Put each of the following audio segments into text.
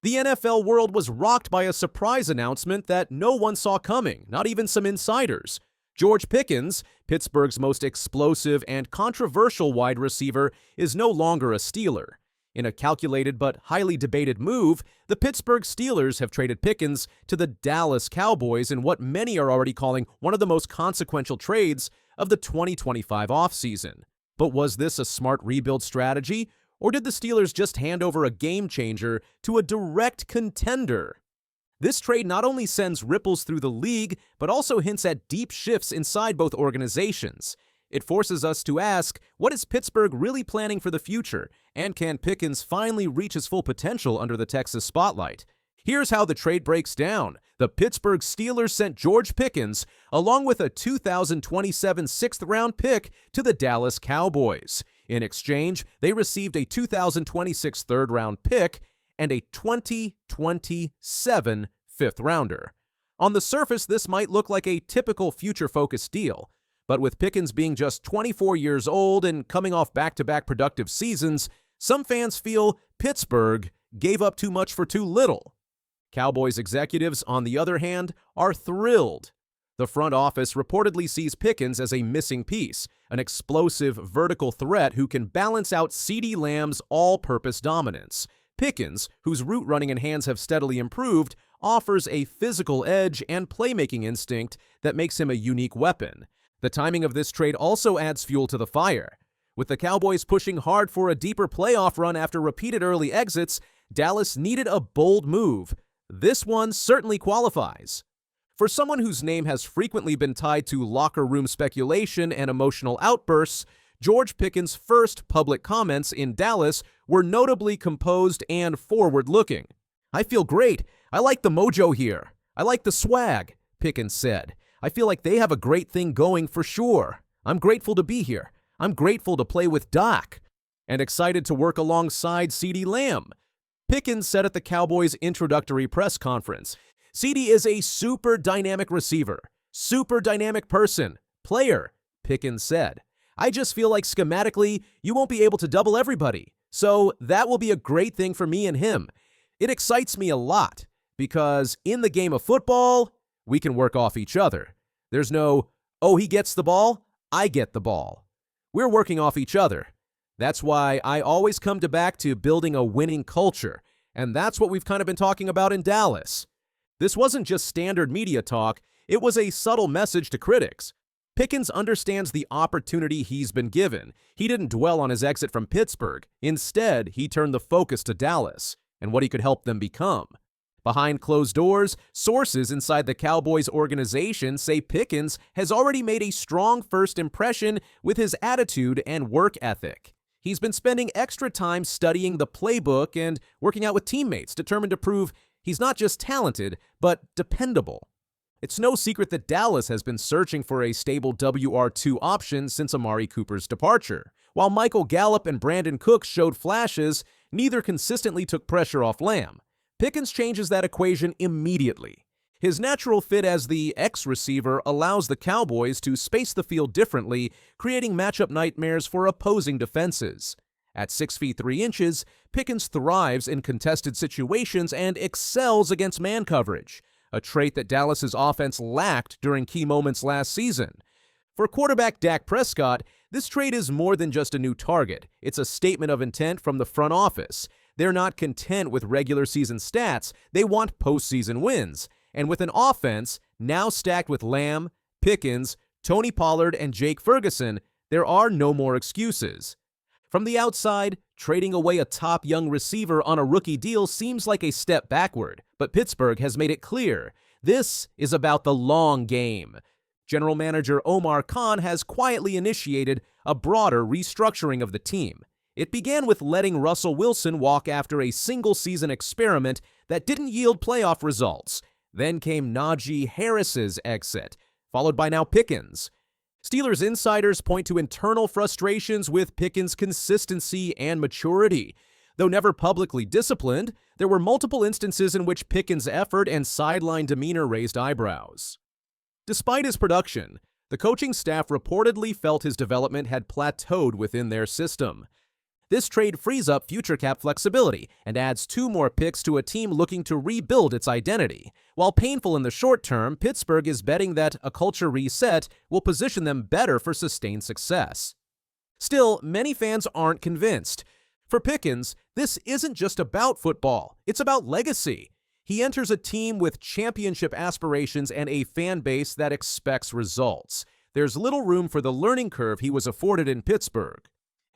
The NFL world was rocked by a surprise announcement that no one saw coming, not even some insiders. George Pickens, Pittsburgh's most explosive and controversial wide receiver, is no longer a Steeler. In a calculated but highly debated move, the Pittsburgh Steelers have traded Pickens to the Dallas Cowboys in what many are already calling one of the most consequential trades of the 2025 offseason. But was this a smart rebuild strategy, or did the Steelers just hand over a game-changer to a direct contender? This trade not only sends ripples through the league, but also hints at deep shifts inside both organizations. It forces us to ask, what is Pittsburgh really planning for the future, and can Pickens finally reach his full potential under the Texas spotlight? Here's how the trade breaks down. The Pittsburgh Steelers sent George Pickens, along with a 2027 sixth-round pick, to the Dallas Cowboys. In exchange, they received a 2026 third-round pick and a 2027 fifth-rounder. On the surface, this might look like a typical future-focused deal, but with Pickens being just 24 years old and coming off back-to-back productive seasons, some fans feel Pittsburgh gave up too much for too little. Cowboys executives, on the other hand, are thrilled. The front office reportedly sees Pickens as a missing piece, an explosive vertical threat who can balance out CeeDee Lamb's all-purpose dominance. Pickens, whose route running and hands have steadily improved, offers a physical edge and playmaking instinct that makes him a unique weapon. The timing of this trade also adds fuel to the fire. With the Cowboys pushing hard for a deeper playoff run after repeated early exits, Dallas needed a bold move. This one certainly qualifies. For someone whose name has frequently been tied to locker room speculation and emotional outbursts, George Pickens' first public comments in Dallas were notably composed and forward-looking. "I feel great. I like the mojo here. I like the swag," Pickens said. "I feel like they have a great thing going for sure. I'm grateful to be here. I'm grateful to play with Doc, and excited to work alongside CeeDee Lamb." Pickens said at the Cowboys' introductory press conference, "CeeDee is a super dynamic receiver, super dynamic person, player," Pickens said. "I just feel like schematically, you won't be able to double everybody. So that will be a great thing for me and him. It excites me a lot because in the game of football, we can work off each other. There's no, oh, he gets the ball, I get the ball. We're working off each other. That's why I always come back to building a winning culture, and that's what we've kind of been talking about in Dallas." This wasn't just standard media talk, it was a subtle message to critics. Pickens understands the opportunity he's been given. He didn't dwell on his exit from Pittsburgh. Instead, he turned the focus to Dallas and what he could help them become. Behind closed doors, sources inside the Cowboys organization say Pickens has already made a strong first impression with his attitude and work ethic. He's been spending extra time studying the playbook and working out with teammates, determined to prove he's not just talented, but dependable. It's no secret that Dallas has been searching for a stable WR2 option since Amari Cooper's departure. While Michael Gallup and Brandon Cooks showed flashes, neither consistently took pressure off Lamb. Pickens changes that equation immediately. His natural fit as the X receiver allows the Cowboys to space the field differently, creating matchup nightmares for opposing defenses. At 6 feet 3 inches, Pickens thrives in contested situations and excels against man coverage, a trait that Dallas's offense lacked during key moments last season. For quarterback Dak Prescott, this trade is more than just a new target. It's a statement of intent from the front office. They're not content with regular season stats. They want postseason wins. And with an offense now stacked with Lamb, Pickens, Tony Pollard, and Jake Ferguson, there are no more excuses. From the outside, trading away a top young receiver on a rookie deal seems like a step backward, but Pittsburgh has made it clear this is about the long game. General Manager Omar Khan has quietly initiated a broader restructuring of the team. It began with letting Russell Wilson walk after a single-season experiment that didn't yield playoff results. Then came Najee Harris's exit, followed by now Pickens. Steelers insiders point to internal frustrations with Pickens' consistency and maturity. Though never publicly disciplined, there were multiple instances in which Pickens' effort and sideline demeanor raised eyebrows. Despite his production, the coaching staff reportedly felt his development had plateaued within their system. This trade frees up future cap flexibility and adds 2 more picks to a team looking to rebuild its identity. While painful in the short term, Pittsburgh is betting that a culture reset will position them better for sustained success. Still, many fans aren't convinced. For Pickens, this isn't just about football, it's about legacy. He enters a team with championship aspirations and a fan base that expects results. There's little room for the learning curve he was afforded in Pittsburgh.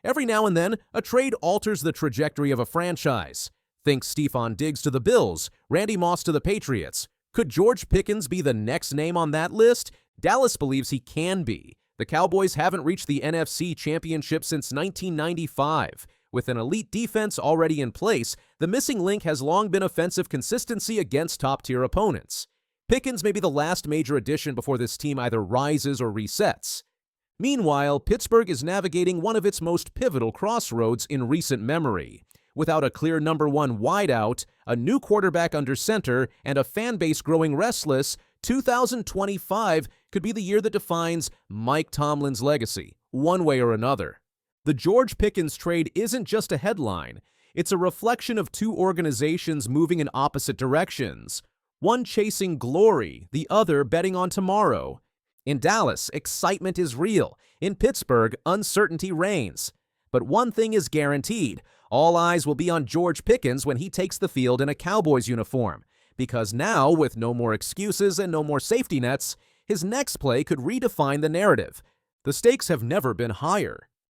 Every now and then, a trade alters the trajectory of a franchise. Think Stephon Diggs to the Bills, Randy Moss to the Patriots. Could George Pickens be the next name on that list? Dallas believes he can be. The Cowboys haven't reached the NFC Championship since 1995. With an elite defense already in place, the missing link has long been offensive consistency against top-tier opponents. Pickens may be the last major addition before this team either rises or resets. Meanwhile, Pittsburgh is navigating one of its most pivotal crossroads in recent memory. Without a clear number 1 wideout, a new quarterback under center, and a fan base growing restless, 2025 could be the year that defines Mike Tomlin's legacy, one way or another. The George Pickens trade isn't just a headline. It's a reflection of 2 organizations moving in opposite directions. One chasing glory, the other betting on tomorrow. In Dallas, excitement is real. In Pittsburgh, uncertainty reigns. But one thing is guaranteed. All eyes will be on George Pickens when he takes the field in a Cowboys uniform. Because now, with no more excuses and no more safety nets, his next play could redefine the narrative. The stakes have never been higher.